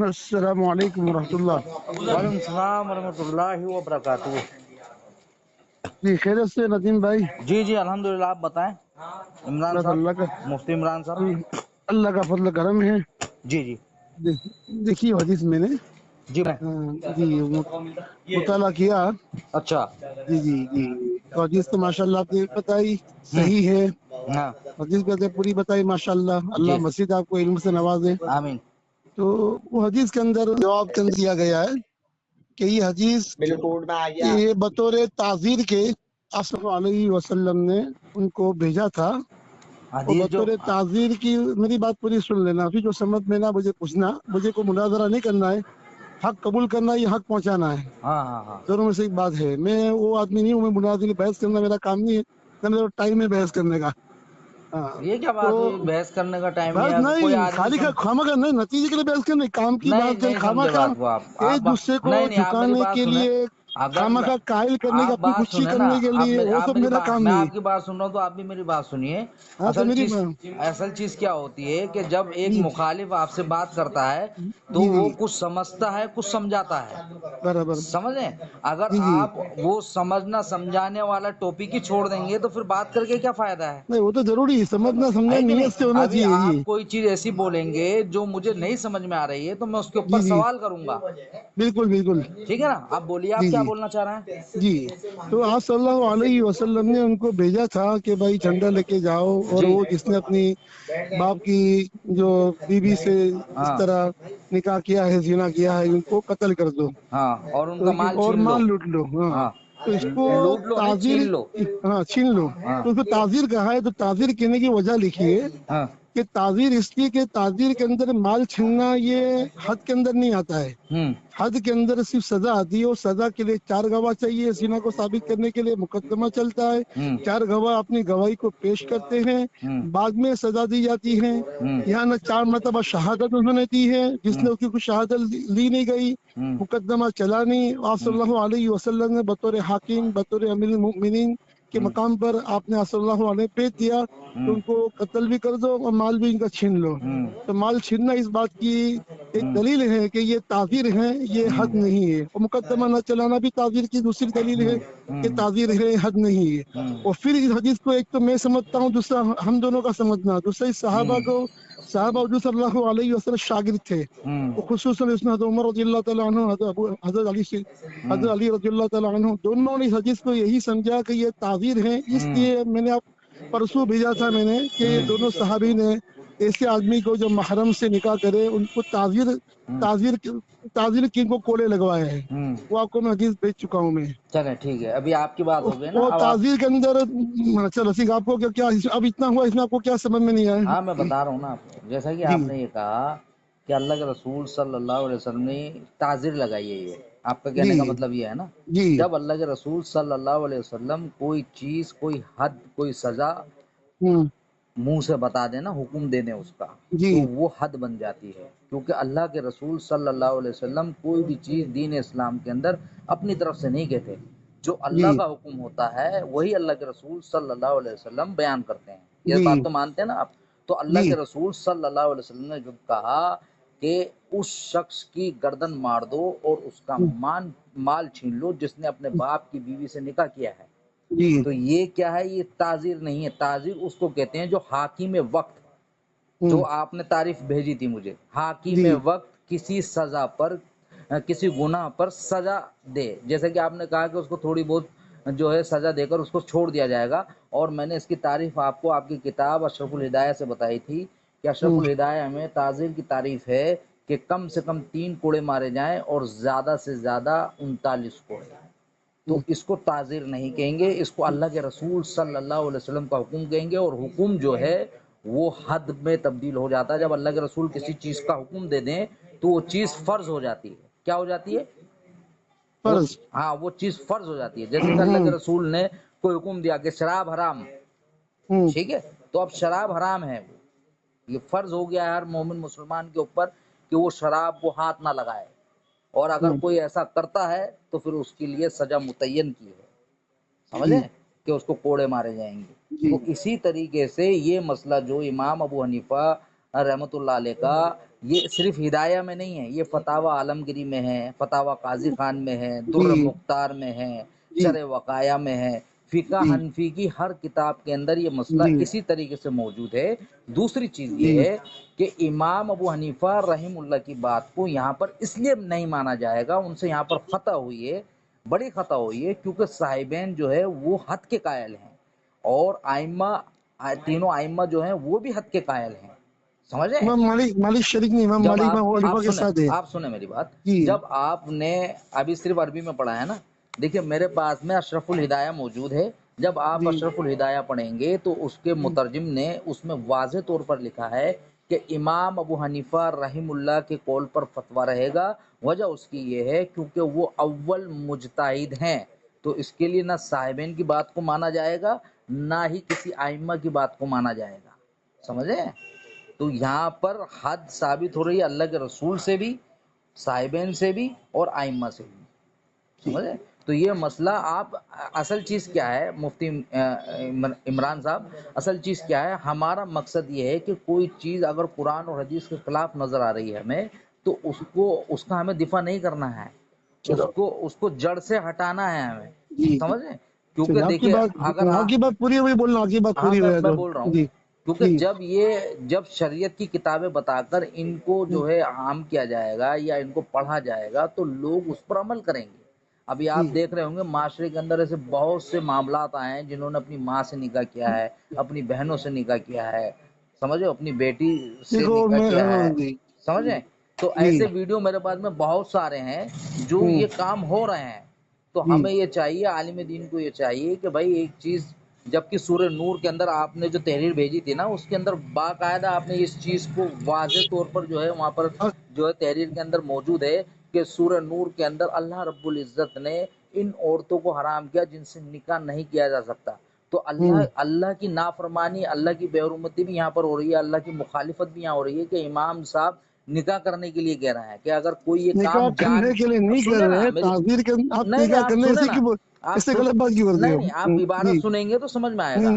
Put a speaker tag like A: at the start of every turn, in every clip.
A: السلام علیکم ورحمۃ اللہ.
B: وعلیکم السلام ورحمۃ اللہ وبرکاتہ.
A: جی خیریت سے ندیم بھائی؟
B: جی جی الحمدللہ. آپ بتائیں عمران
A: بس اللہ کا
B: صاحب، مفتی عمران صاحب.
A: اللہ کا فضل کرم ہے.
B: جی جی
A: دیکھیے حدیث میں نے
B: جی میں
A: جی مطالعہ کیا.
B: اچھا.
A: جی جی جی تو حدیث تو ماشاء اللہ آپ نے بتائی صحیح ہے.
B: ہاں
A: حدیث بھی پوری بتائی ماشاء اللہ. اللہ
B: جی
A: مسجد آپ کو علم سے نوازے.
B: آمین.
A: تو وہ حدیث کے اندر جواب کے اندر دیا گیا ہے کہ یہ حدیث یہ بطور تعزیر کے آپ صلی اللہ علیہ وسلم نے ان کو بھیجا تھا. اور
B: حدیث جو
A: بطور تعزیر کی میری بات پوری سن لینا. پھر جو سمجھ میں نہ مجھے پوچھنا. مجھے کوئی مناظرہ نہیں کرنا ہے. حق قبول کرنا ہے، یہ حق پہنچانا ہے.
B: ہاں ہاں ہاں
A: دونوں میں سے ایک بات ہے. میں وہ آدمی نہیں ہوں. میں مناظر بحث کرنا میرا کام نہیں ہے. نہ میرا ٹائم ہے بحث کرنے کا. ہاں
B: یہ کیا
A: تو
B: بات ہوئی؟ بحث کرنے کا ٹائم نہیں
A: بس
B: ہے. اگر کوئی
A: نہیں
B: آدمی
A: خالی کا خامہ کا نہیں نتیجے کے لیے بحث کرنے کام کی
B: نہیں
A: بات کریں.
B: نہیں
A: خامہ
B: سمجھے
A: کا
B: بات کو آپ
A: ایک دوسرے کو
B: نہیں نہیں، آپ میری
A: جھکانے
B: بات
A: کے
B: سنیں.
A: لیے
B: اگر
A: خامہ کا قائل کرنے کی
B: آپ
A: اپنی
B: بات
A: خودشی
B: سنیں نا،
A: کرنے کے لیے وہ
B: آپ
A: سب
B: میری
A: میرا کام
B: میں
A: نہیں
B: آپ
A: ہے.
B: کی بات سن رہا ہوں تو آپ بھی میری بات سنیے.
A: ہاں تو میری
B: اصل چیز کیا ہوتی ہے کہ جب ایک
A: جی
B: مخالف آپ سے بات کرتا ہے تو
A: جی
B: وہ
A: جی
B: کچھ سمجھتا ہے کچھ سمجھاتا ہے.
A: برابر.
B: سمجھیں؟ اگر
A: جی جی
B: آپ وہ سمجھنا سمجھانے والا ٹاپک ہی چھوڑ دیں گے تو پھر بات کر کے کیا فائدہ ہے؟
A: نہیں وہ تو ضروری ہے. سمجھنا سمجھنا
B: ہے کہ نہیں؟
A: نیت سے ہونا
B: ابھی
A: چاہیے. جی
B: آپ کوئی چیز ایسی بولیں گے جو مجھے نہیں سمجھ میں آ رہی ہے تو میں اس کے
A: جی
B: اوپر
A: جی
B: سوال کروں گا.
A: بالکل بالکل.
B: ٹھیک ہے نا؟ آپ بولیے، آپ
A: جی
B: کیا
A: جی
B: بولنا چاہ رہے ہیں؟
A: جی تو آپ صلی اللہ علیہ وسلم نے ان کو بھیجا تھا کہ بھائی جھنڈا لے کے جاؤ اور
B: جی
A: وہ جس نے اپنی باپ کی جو بیوی سے اس
B: ہاں
A: طرح نکاح کیا ہے زنا کیا ہے ان کو قتل کر دو.
B: ہاں، اور ان کا
A: تو
B: مال
A: اور
B: چھین لو.
A: مال لوٹ لو. ہاں
B: ہاں،
A: تو اس کو
B: لوٹ لو نہیں،
A: تعزیر.
B: چھین لو.
A: ہاں چھین لو.
B: ہاں
A: تو اس کو تعزیر کہا ہے. تو تعزیر کہنے کی وجہ لکھی ہے
B: ہاں
A: کہ تعزیر اس لیے کہ تعزیر کے اندر مال چھیننا یہ حد کے اندر نہیں آتا ہے. حد کے اندر صرف سزا آتی ہے. اور سزا کے لیے 4 گواہ چاہیے. زنا کو ثابت کرنے کے لیے مقدمہ چلتا ہے. 4 گواہ اپنی گواہی کو پیش کرتے ہیں. بعد میں سزا دی جاتی ہے. یہاں نہ 4 مرتبہ شہادت انہوں نے دی ہے. جس نے اس کی کوئی شہادت لی نہیں گئی مقدمہ چلا نہیں. آپ صلی اللہ علیہ وسلم نے بطور حاکم بطور امیر المؤمنین کے مقام پر آپ نے صلی اللہ علیہ بھیج دیا کہ ان کو قتل بھی کر دو اور مال بھی ان کا چھین لو. تو مال چھیننا اس بات کی ایک دلیل ہے کہ یہ تعزیر ہے، یہ حد نہیں ہے. اور مقدمہ نہ چلانا بھی تعزیر کی دوسری دلیل ہے کہ تعزیر ہے، حد نہیں ہے. اور پھر اس حدیث کو ایک تو میں سمجھتا ہوں، دوسرا ہم دونوں کا سمجھنا. دوسرا صحابہ حضور صلی اللہ علیہ وسلم شاگرد تھے. خصوصاً اس میں حضرت عمر رضی اللہ تعالیٰ عنہ، حضرت علی رضی اللہ تعالیٰ عنہ، دونوں نے اس حدیث کو یہی سمجھا کہ یہ تعزیر ہے. اس لیے میں نے پرسوں بھیجا تھا میں نے کہ یہ دونوں صحابی نے ایسے آدمی کو جو محرم سے نکاح کرے ان کو تعزیر کی کو کوڑے لگوائے ہیں. وہ آپ کو میں حدیث بھیج چکا ہوں میں.
B: چلیں ٹھیک ہے. ابھی آپ کی بات ہو گئی نا،
A: اور
B: اب آپ
A: تعزیر کے اندر اچھا رسیق آپ کو کیا اب اتنا ہوا اس میں آپ کو کیا سمجھ میں نہیں آیا؟
B: ہاں میں بتا رہا ہوں نا آپ کو. جیسا کہ
A: جی
B: آپ نے یہ کہا کہ اللہ کے رسول صلی اللہ علیہ وسلم نے تعزیر لگائی ہے. یہ آپ کا کہنے
A: جی
B: کا مطلب یہ ہے نا.
A: جی
B: جب اللہ کے رسول صلی اللہ علیہ وسلم کوئی چیز، کوئی حد، کوئی سزا
A: ہوں
B: منہ سے بتا دینا، حکم دے دیں اس کا،
A: جی
B: تو وہ حد بن جاتی ہے. کیونکہ اللہ کے رسول صلی اللہ علیہ وسلم کوئی بھی چیز دین اسلام کے اندر اپنی طرف سے نہیں کہتے. جو اللہ
A: جی
B: کا حکم ہوتا ہے وہی اللہ کے رسول صلی اللہ علیہ وسلم بیان کرتے ہیں. یہ
A: جی
B: بات تو مانتے ہیں نا آپ؟ تو اللہ
A: جی
B: کے رسول صلی اللہ علیہ وسلم نے جو کہا کہ اس شخص کی گردن مار دو اور اس کا مال چھین لو جس نے اپنے باپ کی بیوی سے نکاح کیا ہے،
A: جی
B: تو یہ کیا ہے؟ یہ تعزیر نہیں ہے. تعزیر اس کو کہتے ہیں جو حاکم وقت، جو آپ نے تعریف بھیجی تھی مجھے، حاکم
A: جی
B: وقت کسی سزا پر، کسی گناہ پر سزا دے. جیسے کہ آپ نے کہا کہ اس کو تھوڑی بہت جو ہے سزا دے کر اس کو چھوڑ دیا جائے گا. اور میں نے اس کی تعریف آپ کو آپ کی کتاب اشرف الہدایہ سے بتائی تھی کہ اشرف الہدایہ میں تعزیر کی تعریف ہے کہ کم سے کم 3 کوڑے مارے جائیں اور زیادہ سے زیادہ 39 کوڑے. تو اس کو تعزیر نہیں کہیں گے، اس کو اللہ کے رسول صلی اللہ علیہ وسلم کا حکم کہیں گے. اور حکم جو ہے وہ حد میں تبدیل ہو جاتا ہے. جب اللہ کے رسول کسی چیز کا حکم دے دیں تو وہ چیز فرض ہو جاتی ہے. کیا ہو جاتی ہے؟
A: فرض.
B: ہاں، وہ چیز فرض ہو جاتی ہے. جیسے کہ اللہ کے رسول نے کوئی حکم دیا کہ شراب حرام، ٹھیک ہے، تو اب شراب حرام ہے، یہ فرض ہو گیا ہے ہر مومن مسلمان کے اوپر کہ وہ شراب کو ہاتھ نہ لگائے. اور اگر کوئی ایسا کرتا ہے تو پھر اس کے لیے سزا متعین کی ہے، سمجھیں، کہ اس کو کوڑے مارے جائیں گے. تو اسی طریقے سے یہ مسئلہ جو امام ابو حنیفہ رحمۃ اللہ علیہ کا یہ صرف ہدایہ میں نہیں ہے، یہ فتاوی عالمگیری میں ہے، فتاوی قاضی خان میں ہے، در مختار میں ہے، شرح وقایہ میں ہے، فقہ حنفی کی ہر کتاب کے اندر یہ مسئلہ اسی طریقے سے موجود ہے۔ دوسری چیز یہ ہے کہ امام ابو حنیفہ رحم اللہ کی بات کو یہاں پر اس لیے نہیں مانا جائے گا، ان سے یہاں پر خطا ہوئی ہے، بڑی خطا ہوئی ہے، کیونکہ صاحبین جو ہے وہ حد کے قائل ہیں، اور آئمہ تینوں آئمہ جو ہیں وہ بھی حد کے قائل ہیں، سمجھے؟
A: امام مالک شریک نہیں، امام مالک امام حنیفہ کے ساتھ ہے۔
B: آپ سنیں میری بات، جب آپ نے ابھی صرف عربی میں پڑھا ہے نا، دیکھیں میرے پاس میں اشرف الہدایہ موجود ہے، جب آپ اشرف الہدایہ پڑھیں گے تو اس کے مترجم نے اس میں واضح طور پر لکھا ہے کہ امام ابو حنیفہ رحم اللہ کے قول پر فتویٰ رہے گا، وجہ اس کی یہ ہے کیونکہ وہ اول مجتہد ہیں، تو اس کے لیے نہ صاحبین کی بات کو مانا جائے گا نہ ہی کسی آئمہ کی بات کو مانا جائے گا، سمجھے؟ تو یہاں پر حد ثابت ہو رہی ہے اللہ کے رسول سے بھی، صاحبین سے بھی، اور آئمہ سے بھی، سمجھے؟ تو یہ مسئلہ آپ اصل چیز کیا ہے مفتی عمران صاحب، اصل چیز کیا ہے، ہمارا مقصد یہ ہے کہ کوئی چیز اگر قرآن اور حدیث کے خلاف نظر آ رہی ہے ہمیں، تو اس کا ہمیں دفاع نہیں کرنا ہے، اس کو جڑ سے ہٹانا ہے ہمیں، سمجھے؟ کیونکہ دیکھیے اگر
A: آپ کی بات پوری ہوئی، بولنا آپ کی بات پوری ہوئی،
B: میں بول رہا ہوں، کیونکہ جب شریعت کی کتابیں بتا کر ان کو جو ہے عام کیا جائے گا یا ان کو پڑھا جائے گا تو لوگ اس پر عمل کریں گے۔ ابھی آپ دیکھ رہے ہوں گے معاشرے کے اندر ایسے بہت سے معاملات آئے ہیں جنہوں نے اپنی ماں سے نکاح کیا ہے، اپنی بہنوں سے نکاح کیا ہے، سمجھے، اپنی بیٹی سے نکاح کیا ہے، سمجھے؟ تو ایسے ویڈیو میرے پاس میں بہت سارے ہیں جو یہ کام ہو رہے ہیں، تو ہمیں یہ چاہیے، عالم دین کو یہ چاہیے کہ بھائی ایک چیز، جبکہ سورہ نور کے اندر آپ نے جو تحریر بھیجی تھی نا، اس کے اندر باقاعدہ آپ نے اس چیز کو واضح طور پر جو ہے وہاں پر جو ہے تحریر کے اندر موجود ہے کہ سورہ نور کے اندر اللہ رب العزت نے ان عورتوں کو حرام کیا جن سے نکاح نہیں کیا جا سکتا، تو اللہ کی نافرمانی، اللہ کی بے حرمتی بھی یہاں پر ہو رہی ہے، اللہ کی مخالفت بھی یہاں ہو رہی ہے کہ امام صاحب نکاح کرنے کے لیے کہہ رہے ہیں کہ اگر کوئی یہ کام
A: کرنے کے لیے نہیں کر رہے، تعزیر
B: نہیں آپ عبارت سنیں گے تو سمجھ میں آئے گا۔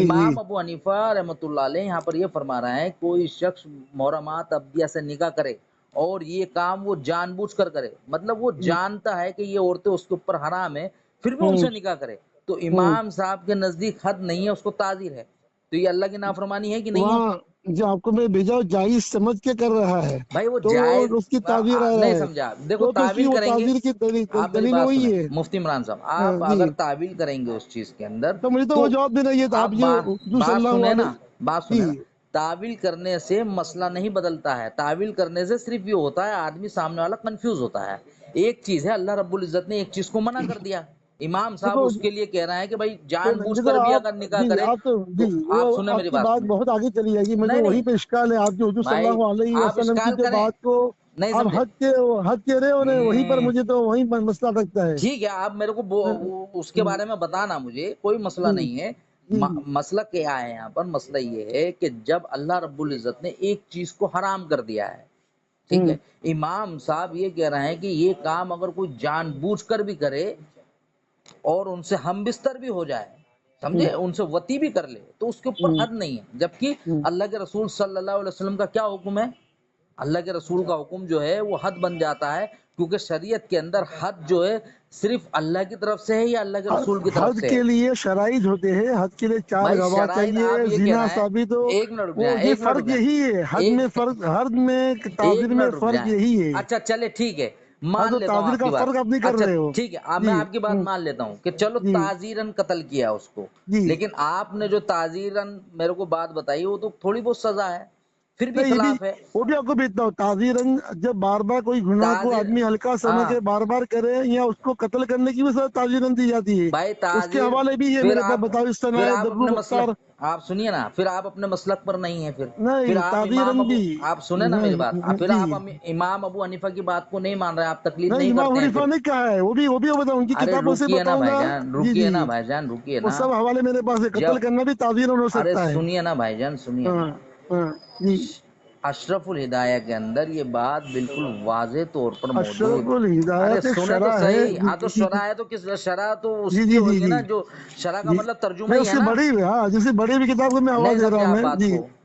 B: امام ابو حنیفہ رحمۃ اللہ علیہ یہاں پر یہ فرما رہے ہیں کوئی شخص محرمات ابدیہ سے نکاح کرے اور یہ کام وہ جان بوجھ کر کرے، مطلب وہ جانتا ہے کہ یہ عورتیں اس کے اوپر حرام ہے پھر بھی ان سے نکاح کرے، تو امام صاحب کے نزدیک حد نہیں ہے، اس کو تعزیر ہے، تو یہ اللہ کی نافرمانی ہے کہ نہیں ہے؟
A: جو آپ کو میں بھیجا جائز سمجھ کے کر رہا ہے
B: بھائی وہ
A: تو
B: جائز
A: اس کی تعبیر
B: نہیں سمجھا، دیکھو تعویل کریں گے،
A: کی
B: آپ میری
A: دلیل
B: بات
A: وہی
B: سنیں
A: ہے۔
B: مفتی عمران صاحب، آپ اگر تعویل کریں گے اس چیز کے اندر
A: تو مجھے تو وہ جواب دینا یہ تھا، آپ
B: بات سنیں نا، بات سنیں نا،
A: جی
B: تعویل کرنے سے مسئلہ نہیں بدلتا ہے، تعویل کرنے سے صرف یہ ہوتا ہے آدمی سامنے والا کنفیوز ہوتا ہے۔ ایک چیز ہے اللہ رب العزت نے ایک چیز کو منع کر دیا، امام صاحب اس کے لیے کہہ رہے ہیں کہ بھائی جان بوجھ کر بھی اگر نکاح کرے، آپ سنیں میری
A: کی
B: بات
A: بات
B: سنیں،
A: بہت آگے چلی جائے گی، مجھے
B: نہیں
A: وہی پہ اشکال ہے، آپ جو حضور صلی اللہ علیہ
B: آپ
A: وسلم
B: اشکال
A: کی
B: کریں،
A: بات کو
B: نہیں
A: آپ
B: سمجھے،
A: حد کہہ رہے ہو، وہیں پر مجھے تو وہیں پر مسئلہ لگتا ہے۔
B: ٹھیک ہے آپ میرے کو اس کے بارے میں بتانا، مجھے کوئی مسئلہ نہیں ہے، مسئلہ کیا ہے یہاں پر، مسئلہ یہ ہے کہ جب اللہ رب العزت نے ایک چیز کو حرام کر دیا ہے، ٹھیک ہے، امام صاحب یہ کہہ رہے ہیں کہ یہ کام اگر کوئی جان بوجھ کر بھی کرے اور ان سے ہم بستر بھی ہو جائے، سمجھے، ان سے وطی بھی کر لے، تو اس کے اوپر حد نہیں ہے، جبکہ اللہ کے رسول صلی اللہ علیہ وسلم کا کیا حکم ہے؟ اللہ کے رسول کا حکم جو ہے وہ حد بن جاتا ہے، کیونکہ شریعت کے اندر حد جو ہے صرف اللہ کی طرف سے ہے یا اللہ کے رسول کی طرف سے ہے؟
A: حد کے لیے شرائط ہوتے ہیں، حد کے لیے 4 گواہ چاہیے، زنا ثابت ہو،
B: ایک منٹ رک
A: وہ
B: جائیں،
A: یہ
B: ایک منٹ
A: فرق
B: رک جائیں،
A: یہی ہے، حد میں فرق، حد میں تعزیر میں فرق یہی ہے۔
B: اچھا چلے ٹھیک ہے، مان لیتا ہوں
A: تعزیر
B: آپ
A: کا
B: کی بات،
A: فرق آپ نہیں کر
B: اچھا
A: رہے ہو۔
B: ٹھیک ہے میں آپ کی بات مان لیتا ہوں کہ چلو تعزیراً قتل کیا اس کو، لیکن آپ نے جو تعزیراً میرے کو بات بتائی وہ تو تھوڑی بہت سزا ہے، پھر بھی خلاف ہے،
A: وہ بھی آپ کو بھیجتا ہوں، تعزیراً جب بار بار کوئی گناہ کو آدمی ہلکا سمجھ کے بار بار کرے یا اس کو قتل کرنے کی بھی سزا تعزیراً دی جاتی ہے،
B: بھائی
A: اس کے
B: تعزیر،
A: حوالے بھی یہ میرے پاس بتاؤ، اس
B: پھر
A: طرح
B: آپ
A: درر
B: اپنے
A: مختار
B: مسلک، آپ سنیے نا، پھر آپ اپنے مسلک پر نہیں ہیں، پھر
A: نہیں،
B: آپ امام
A: تعزیراً
B: ابو،
A: بھی
B: آپ سنیں نا میری بات، پھر آپ امام ابو حنیفہ کی بات کو نہیں مان رہے، آپ تکلیف نہیں
A: امام
B: کرتے ہیں
A: حنیفہ
B: پھر،
A: نے کہا ہے، وہ بھی بتاؤں، ان کی
B: ارے
A: کتابوں سے
B: رکیے نا
A: بتاؤں
B: بھائی
A: گا،
B: جان، رکیے نا بھائی جان، رکیے
A: وہ
B: نا،
A: سب حوالے میرے پاس ہے،
B: جب
A: قتل کرنا بھی تعزیراً ہو
B: ارے
A: سکتا ہے۔
B: سنیے نا بھائی جان، سنیے نا،
A: جی،
B: اشرف الہدایہ کے اندر یہ بات بالکل واضح طور پر موجود،
A: اشرف
B: ارے
A: الہدایت
B: سنیں تو
A: شرح ہے،
B: صحیح، ہاں تو شرح ہے تو کس شرح تو اس
A: جی
B: کی
A: جی جی
B: ہوگی
A: جی
B: نا، جو شرح کا
A: جی،
B: مطلب ترجمہ
A: میں
B: ہی
A: اس
B: ہے
A: سے
B: نا،
A: بڑی، جس سے بڑی بھی کتاب کو میں
B: نہیں
A: آواز دے رہا
B: سمجھا
A: ہوں
B: آپ
A: میں،
B: بات
A: جی
B: کو،